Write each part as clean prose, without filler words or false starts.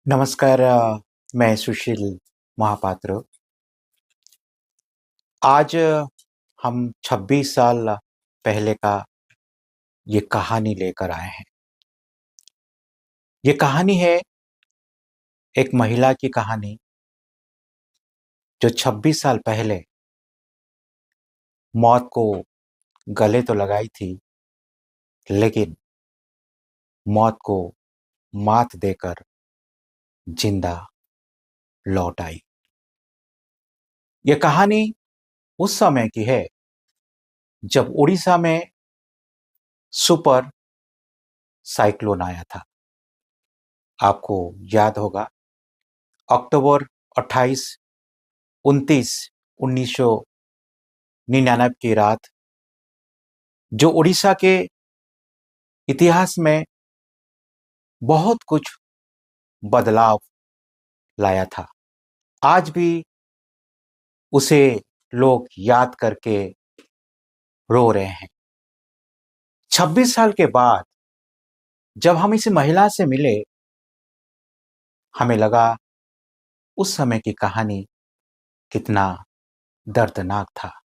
नमस्कार। मैं सुशील महापात्र। आज हम 26 साल पहले का ये कहानी लेकर आए हैं। ये कहानी है एक महिला की कहानी जो 26 साल पहले मौत को गले तो लगाई थी, लेकिन मौत को मात देकर जिंदा लौट आई। ये कहानी उस समय की है जब उड़ीसा में सुपर साइक्लोन आया था। आपको याद होगा, अक्टूबर 28, 29, 1999 की रात, जो उड़ीसा के इतिहास में बहुत कुछ बदलाव लाया था। आज भी उसे लोग याद करके रो रहे हैं। 26 साल के बाद जब हम इस महिला से मिले, हमें लगा उस समय की कहानी कितना दर्दनाक था।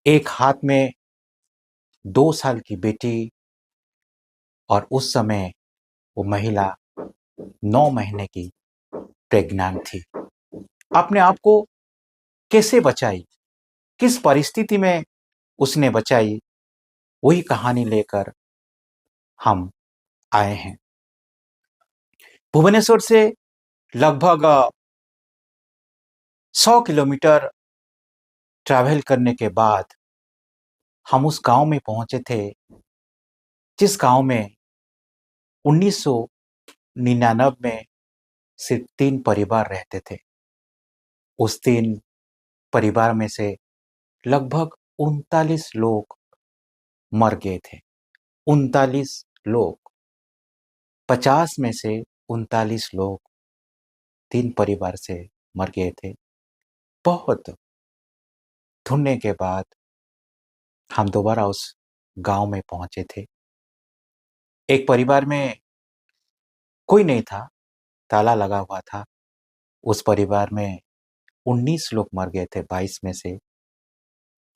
एक हाथ में 2 साल की बेटी, और उस समय वो महिला 9 महीने की प्रेग्नेंट थी। अपने आप को कैसे बचाई, किस परिस्थिति में उसने बचाई, वही कहानी लेकर हम आए हैं। भुवनेश्वर से लगभग 100 किलोमीटर ट्रैवल करने के बाद हम उस गांव में पहुंचे थे, जिस गांव में 1999 में सिर्फ 3 परिवार रहते थे। उस 3 परिवार में से लगभग 39 लोग मर गए थे। 39 लोग, 50 में से 39 लोग 3 परिवार से मर गए थे। बहुत ढूंढने के बाद हम दोबारा उस गांव में पहुंचे थे। एक परिवार में कोई नहीं था, ताला लगा हुआ था। उस परिवार में 19 लोग मर गए थे 22 में से।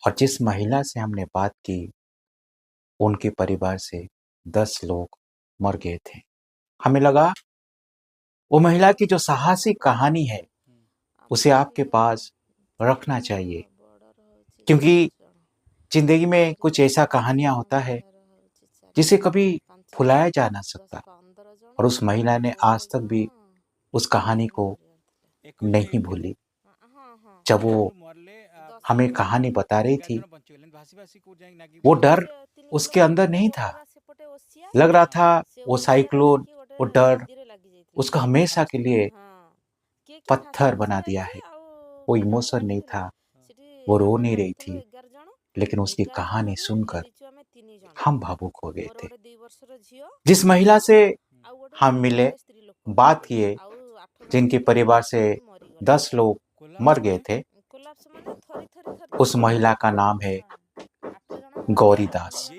और जिस महिला से हमने बात की, उनके परिवार से 10 लोग मर गए थे। हमें लगा वो महिला की जो साहसिक कहानी है उसे आपके पास रखना चाहिए, क्योंकि जिंदगी में कुछ ऐसा कहानियां होता है जिसे कभी भुलाया जा ना सकता। और उस महिला ने आज तक भी उस कहानी को नहीं भूली। जब वो हमें कहानी बता रही थी, वो डर उसके अंदर नहीं था। लग रहा था वो साइक्लोन, वो डर उसको हमेशा के लिए पत्थर बना दिया है। वो इमोशन नहीं था, वो रो नहीं रही थी, लेकिन उसकी कहानी सुनकर हम भावुक हो गए थे। जिस महिला से हम मिले, बात किए, जिनके परिवार से 10 लोग मर गए थे, उस महिला का नाम है गौरी दास।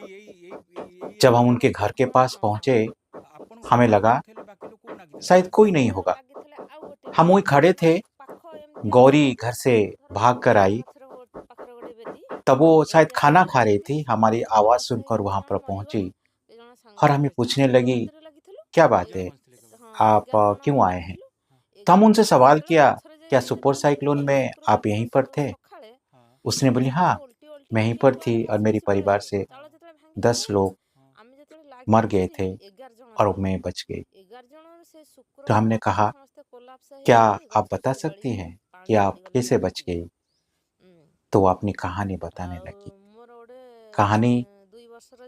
जब हम उनके घर के पास पहुंचे, हमें लगा शायद कोई नहीं होगा। हम वहीं खड़े थे, गौरी घर से भाग कर आई। तब वो शायद खाना खा रही थी, हमारी आवाज सुनकर वहां पर पहुंची और हमें पूछने लगी, क्या बात है, आप क्यों आए हैं? तो हम उनसे सवाल किया, क्या सुपर साइक्लोन में आप यहीं पर थे? उसने बोली, हाँ, मैं यहीं पर थी और मेरे परिवार से 10 लोग मर गए थे और मैं बच गई। तो हमने कहा, क्या आप बता सकती हैं कि आप कैसे बच गई? तो वो अपनी कहानी बताने लगी। कहानी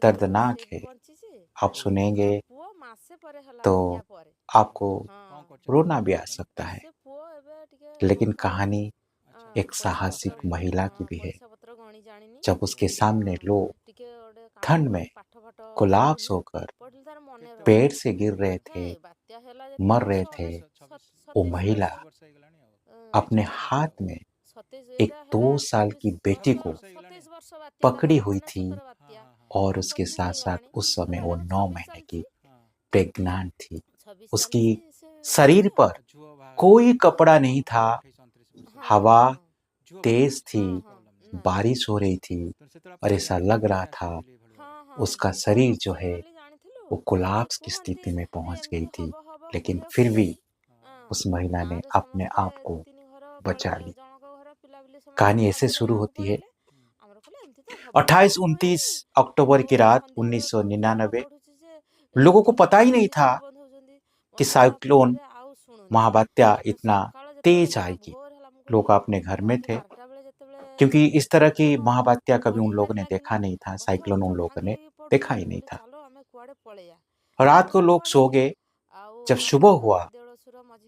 दर्दनाक है, आप सुनेंगे तो आपको रोना भी आ सकता है। लेकिन कहानी एक साहसिक महिला की भी है। जब उसके सामने लोग ठंड में कोलैप्स होकर पेड़ से गिर रहे थे, मर रहे थे, वो महिला अपने हाथ में एक 2 साल की बेटी को पकड़ी हुई थी और उसके साथ साथ उस समय वो 9 महीने की प्रेग्नेंट थी। उसकी शरीर पर कोई कपड़ा नहीं था। हवा तेज थी, बारिश हो रही थी और ऐसा लग रहा था उसका शरीर जो है वो कोलैप्स की स्थिति में पहुंच गई थी। लेकिन फिर भी उस महिला ने अपने आप को बचा ली। कहानी ऐसे शुरू होती है। 28-29 अक्टूबर की रात 1999 लोगों को पता ही नहीं था कि साइक्लोन महावात्या इतना तेज आएगी। लोग अपने घर में थे क्योंकि इस तरह की महावात्या कभी उन लोगों ने देखा नहीं था। साइक्लोन उन लोगों ने देखा ही नहीं था। रात को लोग सो गए। जब सुबह हुआ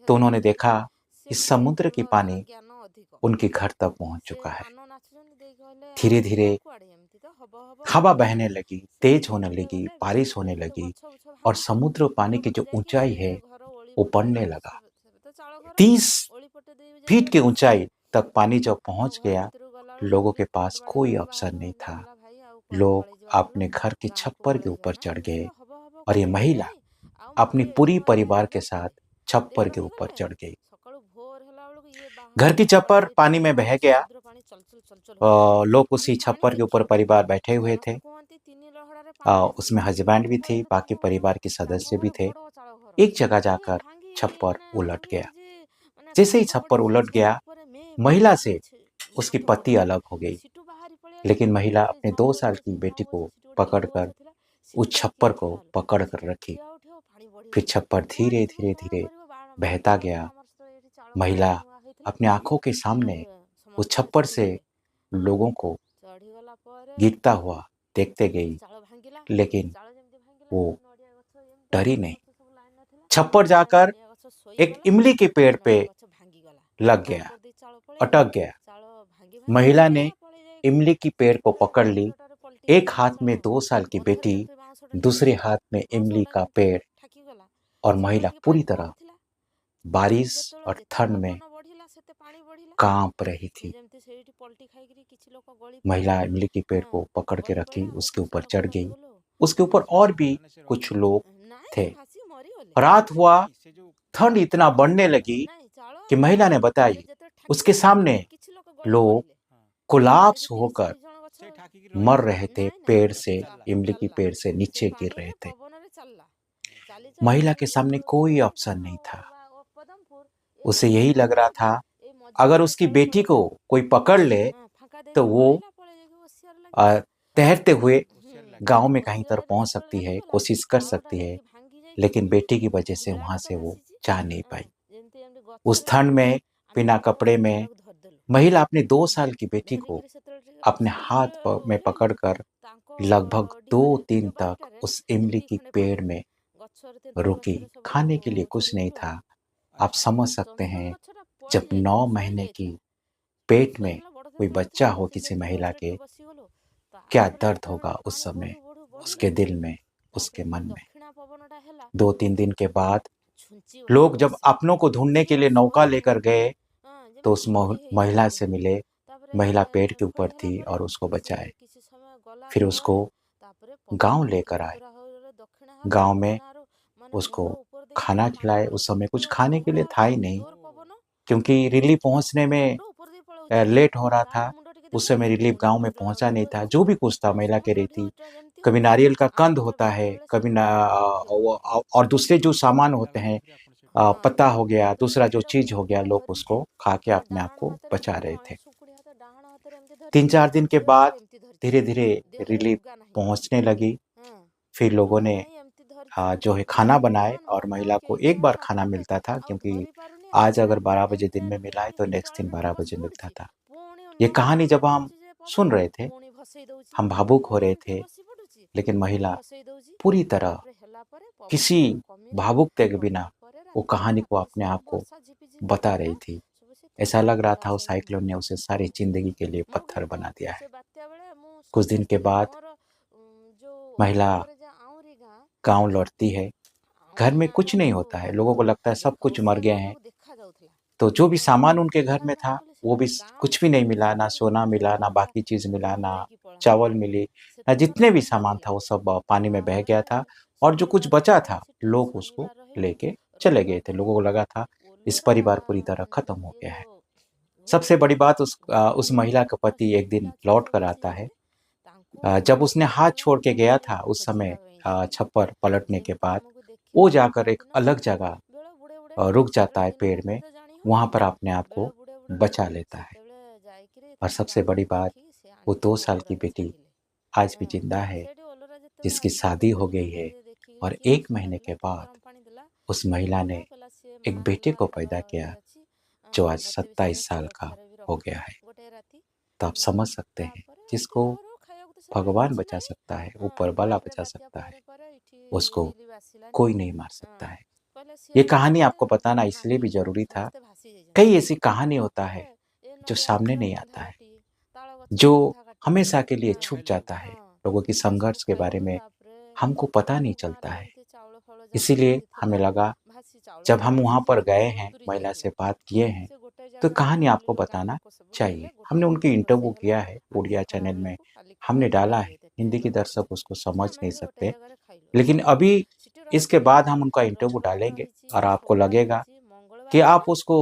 तो उन्होंने देखा कि समुद्र की पानी उनके घर तक पहुंच चुका है। धीरे धीरे हवा बहने लगी, तेज होने लगी, बारिश होने लगी और समुद्र पानी की जो ऊंचाई है वो बढ़ने लगा। 30 फीट की ऊंचाई तक पानी जब पहुंच गया, लोगों के पास कोई ऑप्शन नहीं था। लोग अपने घर की छप्पर के ऊपर चढ़ गए और ये महिला अपनी पूरी परिवार के साथ छप्पर के ऊपर चढ़ गई। घर की छप्पर पानी में बह गया। लोग उसी छप्पर के ऊपर परिवार बैठे हुए थे। उसमें हस्बैंड भी थे, बाकी परिवार के सदस्य भी थे। एक जगह जाकर छप्पर उलट गया। जैसे ही छप्पर उलट गया, महिला से उसकी पति अलग हो गई। लेकिन महिला अपने 2 साल की बेटी को पकड़कर उस छप्पर को पकड़ कर रखी। फिर छप्पर धीरे धीरे धीरे बहता गया। महिला अपनी आंखों के सामने उस छप्पर से लोगों को गिरता हुआ देखते गई, लेकिन वो डरी नहीं। छप्पर जाकर एक इमली के पेड़ पे लग गया, अटक गया। महिला ने इमली की पेड़ को पकड़ ली। एक हाथ में 2 साल की बेटी, दूसरे हाथ में इमली का पेड़, और महिला पूरी तरह बारिश और ठंड में कांप रही थी। महिला इमली के पेड़ को पकड़ के रखी, उसके ऊपर चढ़ गई। उसके ऊपर और भी कुछ लोग थे। रात हुआ, ठंड इतना बढ़ने लगी कि महिला ने बताई उसके सामने लोग कोलैप्स होकर मर रहे थे। पेड़ से, इमली की पेड़ से नीचे गिर रहे थे। महिला के सामने कोई ऑप्शन नहीं था। उसे यही लग रहा था अगर उसकी बेटी को कोई पकड़ ले तो वो तैरते हुए गांव में कहीं तक पहुंच सकती है, कोशिश कर सकती है, लेकिन बेटी की वजह से वहां से वो जा नहीं पाई। उस ठंड में बिना कपड़े में महिला अपनी 2 साल की बेटी को अपने हाथ में पकड़कर लगभग 2 दिन तक उस इमली की पेड़ में रुकी। खाने के लिए कुछ नहीं था। आप समझ सकते हैं, जब 9 महीने की पेट में कोई बच्चा हो किसी महिला के, क्या दर्द होगा उस समय उसके दिल में, उसके मन में। 2-3 दिन के बाद लोग जब अपनों को ढूंढने के लिए नौका लेकर गए तो उस महिला से मिले। महिला पेड़ के ऊपर थी और उसको बचाए। फिर उसको गांव लेकर आए। गांव में उसको खाना खिलाए। उस समय कुछ खाने के लिए था ही नहीं, क्योंकि रिलीफ पहुंचने में लेट हो रहा था। उस समय रिलीफ गांव में पहुंचा नहीं था। जो भी कुछ था महिला कह रही थी, कभी नारियल का कंद होता है, कभी और दूसरे जो सामान होते हैं, पत्ता हो गया, दूसरा जो चीज हो गया, लोग उसको खा के अपने आप को बचा रहे थे। 3-4 दिन के बाद धीरे धीरे रिलीफ पहुंचने लगी। फिर लोगों ने जो है खाना बनाए और महिला को एक बार खाना मिलता था, क्योंकि आज अगर 12 बजे दिन में मिला है तो नेक्स्ट दिन 12 बजे मिलता था। ये कहानी जब हम सुन रहे थे, हम भावुक हो रहे थे, लेकिन महिला पूरी तरह किसी भावुकता के बिना वो कहानी को अपने आप को बता रही थी। ऐसा लग रहा था उस साइक्लोन ने उसे सारी जिंदगी के लिए पत्थर बना दिया है। कुछ दिन के बाद महिला गांव लौटती है। घर में कुछ नहीं होता है। लोगों को लगता है सब कुछ मर गए हैं। तो जो भी सामान उनके घर में था वो भी कुछ भी नहीं मिला। ना सोना मिला, ना बाकी चीज मिला, ना चावल मिली, ना जितने भी सामान था वो सब पानी में बह गया था। और जो कुछ बचा था लोग उसको लेके चले गए थे। लोगों को लगा था इस परिवार पूरी तरह खत्म हो गया है। सबसे बड़ी बात उस महिला का पति एक दिन लौट कर आता है। जब उसने हाथ छोड़ के गया था उस समय छप्पर पलटने के बाद वो जाकर एक अलग जगह रुक जाता है पेड़ में, वहाँ पर अपने आप को बचा लेता है। और सबसे बड़ी बात, वो 2 साल की बेटी आज भी जिंदा है, जिसकी शादी हो गई है और 1 महीने के बाद उस महिला ने एक बेटे को पैदा किया जो आज 27 साल का हो गया है। तो आप समझ सकते हैं, जिसको भगवान बचा सकता है, ऊपर वाला बचा सकता है, उसको कोई नहीं मार सकता है। ये कहानी आपको बताना इसलिए भी जरूरी था। कई ऐसी कहानी होता है जो सामने नहीं आता है, जो हमेशा के लिए छुप जाता है। लोगों की संघर्ष के बारे में हमको पता नहीं चलता है। इसीलिए हमें लगा, जब हम वहाँ पर गए हैं, महिला से बात किए हैं, तो कहानी आपको बताना चाहिए। हमने उनकी इंटरव्यू किया है, उड़िया चैनल में हमने डाला है। हिंदी के दर्शक उसको समझ नहीं सकते, लेकिन अभी इसके बाद हम उनका इंटरव्यू डालेंगे और आपको लगेगा कि आप उसको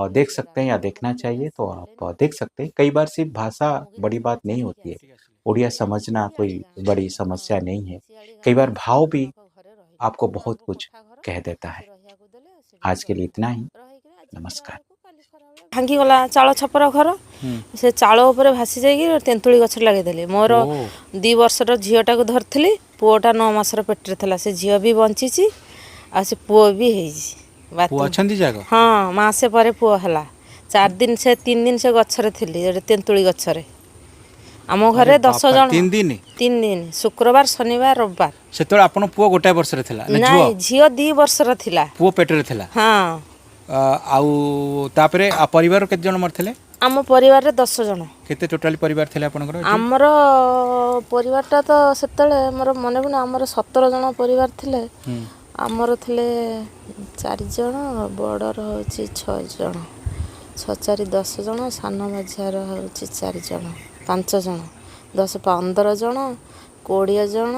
देख सकते हैं या देखना चाहिए, तो आप देख सकते हैं। कई बार सिर्फ भाषा बड़ी बात नहीं होती है, उड़िया समझना कोई बड़ी समस्या नहीं है। कई बार भाव भी आपको बहुत कुछ कह देता है। आज के लिए इतना ही। नमस्कार। भांगीगला चाल छपर घर से चाल उपर भासी जाइए तेंतुली गछ लगे मोर 2 वर्षर झीटा को धरती पुओटा 9 मासर पेट्रे था से झी भी बंची आ से पुओ भी है। हाँ मसे पर पुओ है 4 दिन से 3 दिन से गचरे थी तेंतुली गचरे आम घरे 10 जन 3 दिन शुक्रवार शनिवार रविवार से आपन पुओ गोटे वर्ष रे थिला नहीं झील 2 वर्षर थिला पुओ पेटरे थिला। हाँ आउ तापरे आ परिवार केते जन मरथिले? आम परिवार रे 10 जन। केते टोटली परिवार थिले आपनकर? आमर परिवारटा तो सेतले मोर मने पड़े आमर 17 जन परिवार थिले। आमर थिले 4 जन बड़र होची 6 जन 6 4 10 जन सान मझियार होची 4 जन 5 जन 10 15 जन 20 जन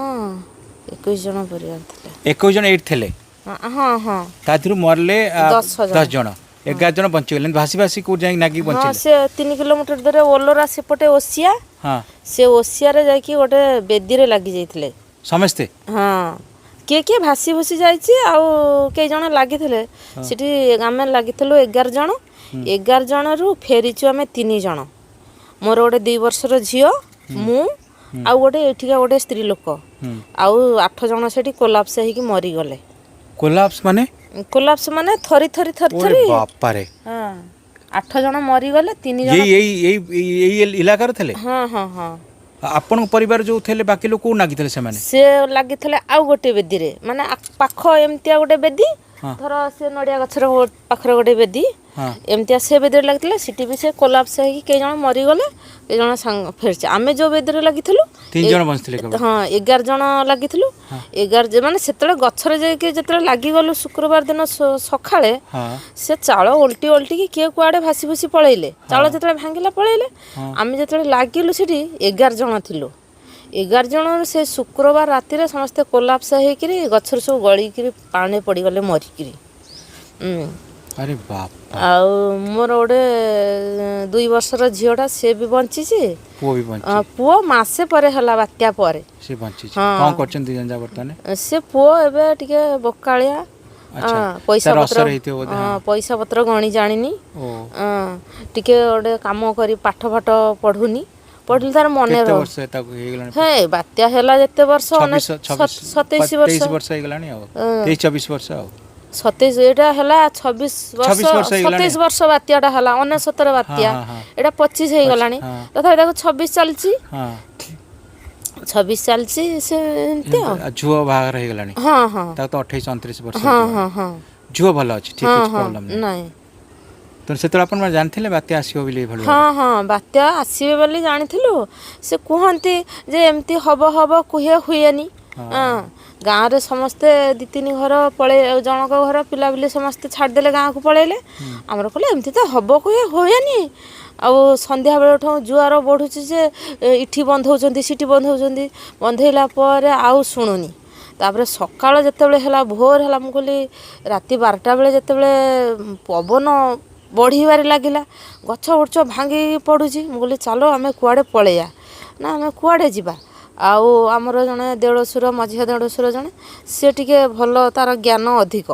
21 जन परिवार थिले। 21 जन एट थिले? हाँ हाँ ताथिरु मरले 10 जन 11 जन बंची गले। भासी भासी को जाई नागी बंची? हाँ से 3 किलोमीटर दूर ओलोरा सेपटे ओसिया। हाँ से ओसिया रे जाकी गोटे बेदी रे लागी जाइथिले समस्ते। हाँ किए भासी भूसी जाइछि आउ कई जन लागिथिले सिटी आमे लागिथिलु 11 जन 11 जन रु फेरिछु आमे 3 जन मोर गोटे 2 वर्षर झियो मु आउ गोटे एठिका गोटे स्त्री लोक आउ 8 जन सेठी कोलाप्स हेकी मरी गले। कोलाप्स माने थरी थरी बाप रे। हाँ 8 जन मरी गले 3 जन यही इलाका रे थिले? हाँ हाँ हाँ। आपन परिवार जो थिले बाकी लोक को नागिथिले से माने? से लागिथिले आउ गोटे बेदी रे माने पाख एमतिया गोटे बेदी धर से नडिया गछर पाखरे गोटे बेदी एमतिया से बेदी लगिथिले सिटी भी से कोलाप्स हेकी कई जन मरी गले कई जन संग फेरछ। आमे जो बेदी रे लागिथिलु 3 जन बंचथिले केवल? हाँ 11 जन लागिथिलु 11 माने सेतले गछरे जायके जेतले लागि गलु शुक्रवार दिन सखाळे से चाळ उल्टी उल्टी की के कुआडे भासी भूसी पळैले चाळ जेतले भांगिला पळैले आमे जेतले लागिलु सिटी 11 जन थिलु 11 जन से शुक्रवार राति रे समस्त कोलाप्स हेकिरी गछर सब गळीकिरी पानी पड़ी गले मरिकिरी। अरे बाप। आउ मोर गोटे 2 वर्षर झीटा से भी बंची पुओ भी बंची? पुओ मासे परे हला बात्या परे से बंची। कोन करछन दी जन वर्तमान? से पुओ एबे टिके बोकालिया पैसा पत्र गणी जानिनी टिके गोटे काम करी पाठ फाठ पढ़ुनी पढ़िल तार मने रह हे बात्या हैला जते वर्ष 27 वर्ष हे गलानी आ 23 24 वर्ष आ 27 एटा हैला 26 वर्ष 27 वर्ष बात्याटा हैला 69 बात्या एटा 25 हे गलानी तथा देखो 26 चलची 26 चलची से एंते आ जुओ भाग रह गलानी। हां हां ता तो 28 29 वर्ष। हां हां हां जुओ भलो अछि ठीक है प्रॉब्लम नहीं। तो से तो अपन जानथिले बात्या आसीबो बिले भलो? हाँ हाँ बात्या आसीबे बोली जानिथिलु से कहंती जे एमती हब कुहे हुएनी। हाँ गाँव रे समस्ते 2-3 घर पळे जनक घर पिला बिले समस्ते छाड़ देले गाँव को पळेले हमर कहले एमती तो हब कुहे हुएनी आउ संध्या बेल ठो जुआर बढ़ुची जे इठी बंध होचंदी सिटी बंध होचंदी बंधैला पर आउ सुनुनी तापर सकाळ जेतेबेले ହେଲା भोर ହେଲା ମୁଁ କହିଲି ରାତି 12ଟା ବେଳେ ଯେତେବେଳେ ପବନ ବଢ଼ିବାରେ ଲାଗିଲା ଗଛ ଗୁଛ ଭାଙ୍ଗି ପଡ଼ୁଛି ମୁଁ କହିଲି ଚାଲ ଆମେ କୁଆଡ଼େ ପଳେଇବା ନା ଆମେ କୁଆଡ଼େ ଯିବା ଆଉ ଆମର ଜଣେ ଦେଢ଼ଶୁର ମଝିଆ ଦେଢ଼ଶୁର ଜଣେ ସେ ଟିକେ ଭଲ ତାର ଜ୍ଞାନ ଅଧିକ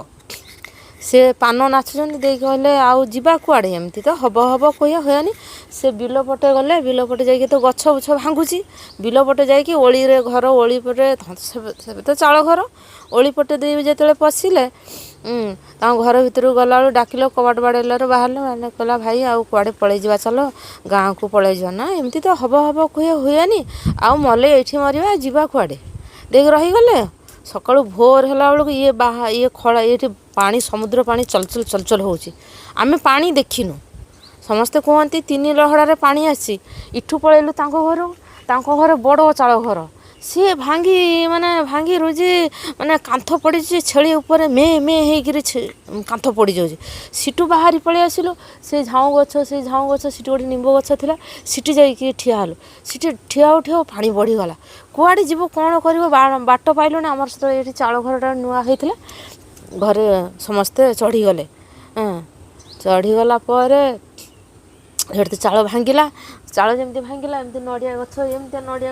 ସେ ପାନ ନାଚୁଛନ୍ତି ଦେଇ କହିଲେ ଆଉ ଯିବା କୁଆଡ଼େ ଏମିତି ତ ହବ କହିବା ହୁଏନି ସେ ବିଲ ପଟେ ଗଲେ ବିଲ ପଟେ ଯାଇକି ତ ଗଛ ବୁଛ ଭାଙ୍ଗୁଛି ବିଲ ପଟେ ଯାଇକି ଓଳିରେ ଘର ଓଳି ପଟେ ସେବେ ତ ଚାଳ ଘର ଓଳି ପଟେ ଦେଇ ଯେତେବେଳେ ପଶିଲେ ତାଙ୍କ ଘର ଭିତରକୁ ଗଲାବେଳକୁ ଡାକିଲ କବାଟ ବାଡ଼େଇଲାରୁ ବାହାରିଲେ ମାନେ କହିଲା ଭାଇ ଆଉ କୁଆଡ଼େ ପଳେଇ ଯିବା ଚାଲ ଗାଁକୁ ପଳେଇ ଯିବା ନା ଏମିତି ତ ହବ କହିବା ହୁଏନି ଆଉ ମଲେ ଏଇଠି ମରିବା ଯିବା କୁଆଡ଼େ ଦେଇକି ରହିଗଲେ ସକାଳୁ ଭୋର ହେଲା ବେଳକୁ ଇଏ ଖଳା ଏଇଠି ପାଣି ସମୁଦ୍ର ପାଣି ଚଲଚଲ ହେଉଛି ଆମେ ପାଣି ଦେଖିନୁ ସମସ୍ତେ କୁହନ୍ତି 3 ଲହଡ଼ାରେ ପାଣି ଆସିଛି ଇଠୁ ପଳେଇଲୁ ତାଙ୍କ ଘର ବଡ଼ ଚାଳ ଘର ସିଏ ଭାଙ୍ଗି ରୁଜି ମାନେ କାନ୍ଥ ପଡ଼ିଛି ଛେଳି ଉପରେ ମେ ହେଇକିରି କାନ୍ଥ ପଡ଼ିଯାଉଛି ସିଠୁ ବାହାରି ପଳେଇ ଆସିଲୁ ସେ ଝାଉଁ ଗଛ ସେଠି ଗୋଟେ ନିମ୍ବ ଗଛ ଥିଲା ସିଠି ଯାଇକି ଠିଆ ହେଲୁ ସିଠି ଠିଆ ଉଠିବ ପାଣି ବଢ଼ିଗଲା କୁଆଡ଼େ ଯିବ କ'ଣ କରିବ ବାଟ ପାଇଲୁନି ଆମର ସହିତ ଏଇଠି ଚାଳ ଘରଟା ନୂଆ ହେଇଥିଲା ଘରେ ସମସ୍ତେ ଚଢ଼ିଗଲେ ଚଢ଼ିଗଲା ପରେ ସେଠି ଚାଳ ଭାଙ୍ଗିଲା ଚାଳ ଯେମିତି ଭାଙ୍ଗିଲା ଏମିତି ନଡ଼ିଆ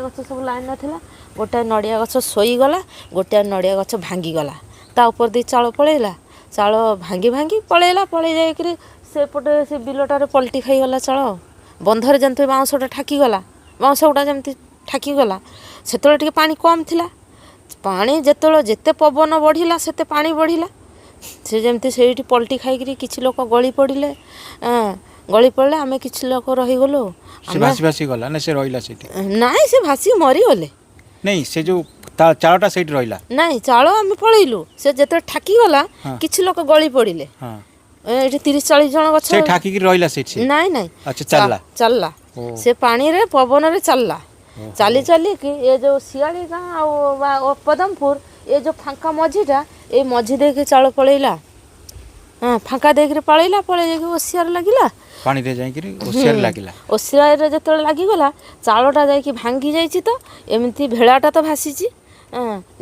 ଗଛ ସବୁ ଲାଇନ୍ ଥିଲା ଗୋଟାଏ ନଡ଼ିଆ ଗଛ ଶୋଇଗଲା ଗୋଟାଏ ନଡ଼ିଆ ଗଛ ଭାଙ୍ଗିଗଲା ତା ଉପରେ ଦେଇ ଚାଳ ପଳେଇଲା ଚାଳ ଭାଙ୍ଗି ପଳେଇ ଯାଇକରି ସେପଟେ ସେ ବିଲଟାରେ ପଲଟି ଖାଇଗଲା ଚାଳ ବନ୍ଧରେ ଯେମିତି ବାଉଁଶଟା ଠାକିଗଲା ବାଉଁଶ ଗୁଡ଼ା ଯେମିତି ଠାକିଗଲା ସେତେବେଳେ ଟିକେ ପାଣି କମ୍ ଥିଲା ପାଣି ଯେତେ ପବନ ବଢ଼ିଲା ସେତେ ପାଣି ବଢ଼ିଲା ସେ ଯେମିତି ସେଇଠି ପଲଟି ଖାଇକିରି କିଛି ଲୋକ ଗଳି ପଡ଼ିଲେ ଆମେ କିଛି ଲୋକ ରହିଗଲୁ ସେ ଭାସି ଗଲା ନା ସେ ରହିଲା ସେଠି ନାଇଁ ସେ ଭାସିକି ମରିଗଲେ ନାଇଁ ସେ ଯୋଉ ଚାଳଟା ସେଇଠି ରହିଲା ନାଇଁ ଚାଳ ଆମେ ପଳେଇଲୁ ସେ ଯେତେବେଳେ ଠାକିଗଲା କିଛି ଲୋକ ଗଳି ପଡ଼ିଲେ ଏଠି 30-40 ଜଣ ଗଛ ସେ ଠାକିକି ରହିଲା ସେଠି ନାଇଁ ଆଚ୍ଛା ଚାଲିଲା ସେ ପାଣିରେ ପବନରେ ଚାଲିଲା ଚାଲିକି ଏ ଯୋଉ ଶିଆଳି ଗାଁ ଆଉ ପଦମପୁର ଏ ଯୋଉ ଫାଙ୍କା ମଝିଟା ଏଇ ମଝି ଦେଇକି ଚାଳ ପଳେଇଲା ଫାଙ୍କା ଦେଇକିରି ପଳେଇ ଯାଇକି ଓସିଆରେ ଲାଗିଲା ପାଣିରେ ଯାଇକିରି ଓସିଆରେ ଲାଗିଲା ଓସିଆରେ ଯେତେବେଳେ ଲାଗିଗଲା ଚାଳଟା ଯାଇକି ଭାଙ୍ଗି ଯାଇଛି ତ ଏମିତି ଭେଳାଟା ତ ଭାସିଛି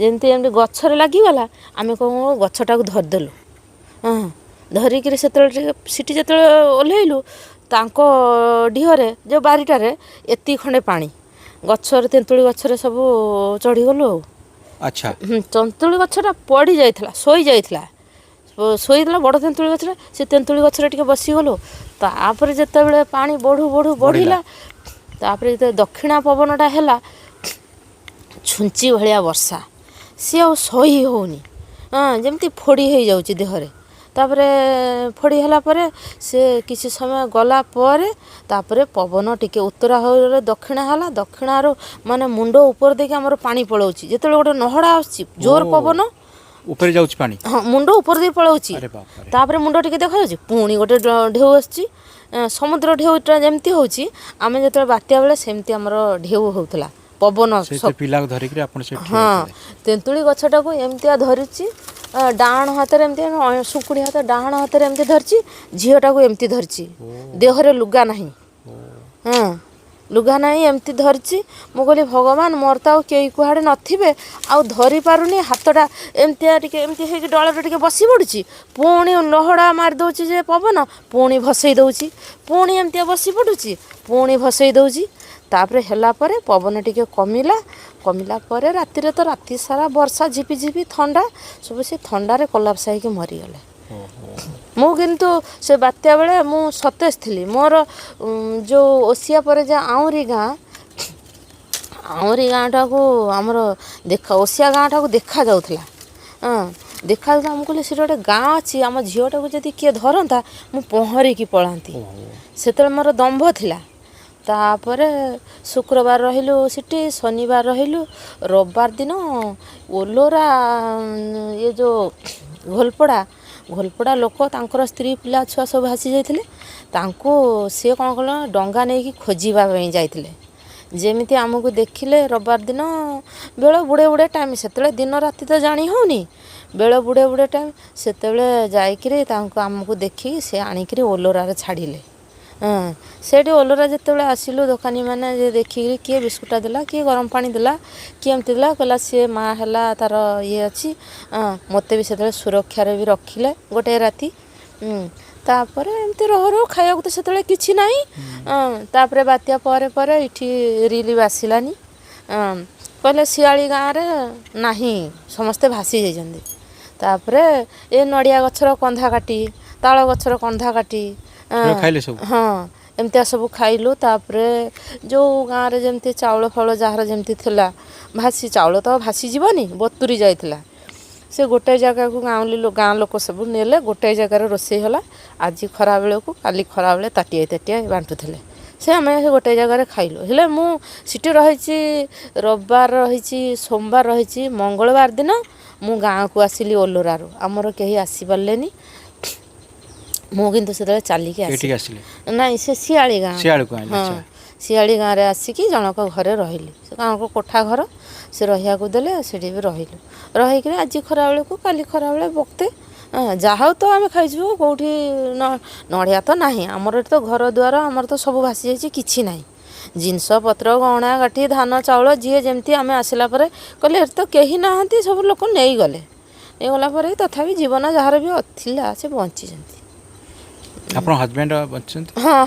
ଯେମିତି ଗଛରେ ଲାଗିଗଲା ଆମେ କ'ଣ ଗଛଟାକୁ ଧରିଦେଲୁ ଧରିକିରି ସେଠି ଯେତେବେଳେ ଓହ୍ଲେଇଲୁ ତାଙ୍କ ଢିଅରେ ଯେଉଁ ବାରିଟାରେ ଏତିକି ଖଣ୍ଡେ ପାଣି ଗଛରେ ତେନ୍ତୁଳି ଗଛରେ ସବୁ ଚଢ଼ିଗଲୁ ଆଉ ଆଚ୍ଛା ତେନ୍ତୁଳି ଗଛଟା ପଡ଼ି ଯାଇଥିଲା ଶୋଇଥିଲା ବଡ଼ ତେନ୍ତୁଳି ଗଛଟା ସେ ତେନ୍ତୁଳି ଗଛରେ ଟିକେ ବସିଗଲୁ ତାପରେ ଯେତେବେଳେ ପାଣି ବଢ଼ିଲା ତାପରେ ଯେତେବେଳେ ଦକ୍ଷିଣା ପବନଟା ହେଲା ଛୁଞ୍ଚି ଭଳିଆ ବର୍ଷା ସିଏ ଆଉ ସହି ହେଉନି ଯେମିତି ଫୋଡ଼ି ହେଇଯାଉଛି ଦେହରେ ତାପରେ ଫୋଡ଼ି ହେଲା ପରେ ସେ କିଛି ସମୟ ଗଲା ପରେ ତାପରେ ପବନ ଟିକେ ଉତ୍ତରା ହୋଇଗଲେ ଦକ୍ଷିଣା ହେଲା ଦକ୍ଷିଣାରୁ ମାନେ ମୁଣ୍ଡ ଉପରେ ଦେଇକି ଆମର ପାଣି ପଳାଉଛି ଯେତେବେଳେ ଗୋଟେ ନହଡ଼ା ଆସୁଛି ଜୋର ପବନ ଉପରେ ଯାଉଛି ପାଣି ମୁଣ୍ଡ ଉପରେ ଦେଇ ପଳାଉଛି ତାପରେ ମୁଣ୍ଡ ଟିକେ ଦେଖାଯାଉଛି ପୁଣି ଗୋଟେ ଢେଉ ଆସୁଛି ସମୁଦ୍ର ଢେଉଟା ଯେମିତି ହେଉଛି ଆମେ ଯେତେବେଳେ ବାତ୍ୟା ବେଳେ ସେମିତି ଆମର ଢେଉ ହେଉଥିଲା ପବନ ପିଲାକୁ ଧରିକିରି ଆପଣ ତେନ୍ତୁଳି ଗଛଟାକୁ ଏମିତିଆ ଧରିଛି ଡାହାଣ ହାତରେ ଏମିତି ଶୁଙ୍କୁଡ଼ି ହାତ ଡାହାଣ ହାତରେ ଏମିତି ଧରିଛି ଝିଅଟାକୁ ଏମିତି ଧରିଛି ଦେହରେ ଲୁଗା ନାହିଁ ଏମିତି ଧରିଛି ମୁଁ କହିଲି ଭଗବାନ ମୋର ତ ଆଉ କେହି କୁଆଡ଼େ ନଥିବେ ଆଉ ଧରି ପାରୁନି ହାତଟା ଏମିତି ହେଇକି ଡଳରେ ଟିକେ ବସି ପଡ଼ୁଛି ପୁଣି ଲହଡ଼ା ମାରି ଦେଉଛି ଯେ ପବନ ପୁଣି ଭସେଇ ଦେଉଛି ପୁଣି ଏମିତିଆ ବସି ପଡ଼ୁଛି ପୁଣି ଭସେଇ ଦେଉଛି ତାପରେ ହେଲା ପରେ ପବନ ଟିକେ କମିଲା ପରେ ରାତିରେ ତ ରାତି ସାରା ବର୍ଷା ଝିପିଝିପି ଥଣ୍ଡା ସବୁ ସେ ଥଣ୍ଡାରେ କୋଲାପ୍ସ ହେଇକି ମରିଗଲେ ମୁଁ କିନ୍ତୁ ସେ ବାତ୍ୟା ବେଳେ ମୁଁ ସତେଜ ଥିଲି ମୋର ଯେଉଁ ଓସିଆ ପରେ ଯେ ଆଉଁରି ଗାଁଟାକୁ ଆମର ଓସିଆ ଗାଁଟାକୁ ଦେଖାଯାଉଥିଲା ମୁଁ କହିଲି ସେଠି ଗୋଟେ ଗାଁ ଅଛି ଆମ ଝିଅଟାକୁ ଯଦି କିଏ ଧରନ୍ତା ମୁଁ ପହଁରିକି ପଳାନ୍ତି ସେତେବେଳେ ମୋର ଦମ୍ଭ ଥିଲା ତାପରେ ଶୁକ୍ରବାର ରହିଲୁ ସେଠି ଶନିବାର ରହିଲୁ ରବିବାର ଦିନ ଓଲୋରା ଏ ଯେଉଁ ଘୋଲପଡ଼ା ଲୋକ ତାଙ୍କର ସ୍ତ୍ରୀ ପିଲା ଛୁଆ ସବୁ ଭାସି ଯାଇଥିଲେ ତାଙ୍କୁ ସିଏ କ'ଣ କଲେ ଡଙ୍ଗା ନେଇକି ଖୋଜିବା ପାଇଁ ଯାଇଥିଲେ ଯେମିତି ଆମକୁ ଦେଖିଲେ ରବିବାର ଦିନ ବେଳ ବୁଡ଼େ ଟାଇମ୍ ସେତେବେଳେ ଦିନ ରାତି ତ ଜାଣି ହେଉନି ବେଳ ବୁଡ଼େ ଟାଇମ୍ ସେତେବେଳେ ଯାଇକିରି ଆମକୁ ଦେଖିକି ସେ ଆଣିକିରି ଓଲୋରାରେ ଛାଡ଼ିଲେ ହଁ ସେଇଠି ଓଲରା ଯେତେବେଳେ ଆସିଲୁ ଦୋକାନୀ ମାନେ ଯେ ଦେଖିକିରି କିଏ ବିସ୍କୁଟଟା ଦେଲା କିଏ ଗରମ ପାଣି ଦେଲା କିଏ ଏମିତି ଦେଲା କହିଲା ସିଏ ମା ହେଲା ତାର ଇଏ ଅଛି। ମୋତେ ବି ସେତେବେଳେ ସୁରକ୍ଷାରେ ବି ରଖିଲେ ଗୋଟେ ରାତି। ତାପରେ ଏମିତି ରହୁ ରହୁ ଖାଇବାକୁ ତ ସେତେବେଳେ କିଛି ନାହିଁ। ତାପରେ ବାତ୍ୟା ପରେ ପରେ ଏଇଠି ରିଲିଫ୍ ଆସିଲାନି। କହିଲେ ଶିଆଳି ଗାଁରେ ନାହିଁ ସମସ୍ତେ ଭାସି ଯାଇଛନ୍ତି। ତାପରେ ଏ ନଡ଼ିଆ ଗଛର କନ୍ଧା କାଟି ତାଳ ଗଛର କନ୍ଧା କାଟି ସେଗୁଡ଼ା ଖାଇଲେ ସବୁ? ହଁ ଏମିତିଆ ସବୁ ଖାଇଲୁ। ତାପରେ ଯେଉଁ ଗାଁରେ ଯେମିତି ଚାଉଳ ଫାଉଳ ଯାହାର ଯେମିତି ଥିଲା ଚାଉଳ ତ ଭାସି ଯିବନି ବତୁରି ଯାଇଥିଲା। ସେ ଗୋଟେ ଜାଗାକୁ ଗାଁ ଲୋକ ସବୁ ନେଲେ ଗୋଟେ ଜାଗାରେ ରୋଷେଇ ହେଲା। ଆଜି ଖରାବେଳକୁ କାଲି ଖରାବେଳେ ତାଟିଏ ତାଟିଏ ବାଣ୍ଟୁଥିଲେ। ସେ ଆମେ ସେ ଗୋଟେ ଜାଗାରେ ଖାଇଲୁ। ହେଲେ ମୁଁ ସେଠି ରହିଛି ରବିବାର ରହିଛି ସୋମବାର ରହିଛି ମଙ୍ଗଳବାର ଦିନ ମୁଁ ଗାଁକୁ ଆସିଲି ଓଲୋରାରୁ। ଆମର କେହି ଆସିପାରିଲେନି। ମୁଁ କିନ୍ତୁ ସେତେବେଳେ ଚାଲିକି ଏଠିକି ଆସିଲେ? ନାଇଁ ସେ ଶିଆଳି ଗାଁ। ସିଆଡ଼କୁ ଆଇଲେ? ହଁ ଆଚ୍ଛା। ଶିଆଳି ଗାଁରେ ଆସିକି ଜଣକ ଘରେ ରହିଲି। ସେ ଗାଁକୁ କୋଠା ଘର ସେ ରହିବାକୁ ଦେଲେ ସେଠି ବି ରହିଲୁ। ରହିକିରି ଆଜି ଖରାବେଳକୁ କାଲି ଖରାବେଳେ ବକ୍ତେ ଯାହା ହଉ ତ ଆମେ ଖାଇଛୁ। କେଉଁଠି ନଡ଼ିଆ ତ ନାହିଁ ଆମର ଏଠି ତ ଘର ଦ୍ୱାର ଆମର ତ ସବୁ ଭାସି ଯାଇଛି କିଛି ନାହିଁ। ଜିନିଷପତ୍ର ଗହଣା ଗାଠି ଧାନ ଚାଉଳ ଯିଏ ଯେମିତି ଆମେ ଆସିଲା ପରେ କହିଲେ ଏଠି ତ କେହି ନାହାନ୍ତି ସବୁ ଲୋକ ନେଇଗଲେ। ନେଇଗଲା ପରେ ତଥାପି ଜୀବନ ଯାହାର ବି ଥିଲା ସେ ବଞ୍ଚିଛନ୍ତି। ଆପଣ ହଜବେଣ୍ଡ ବଞ୍ଚିଛନ୍ତି? ହଁ।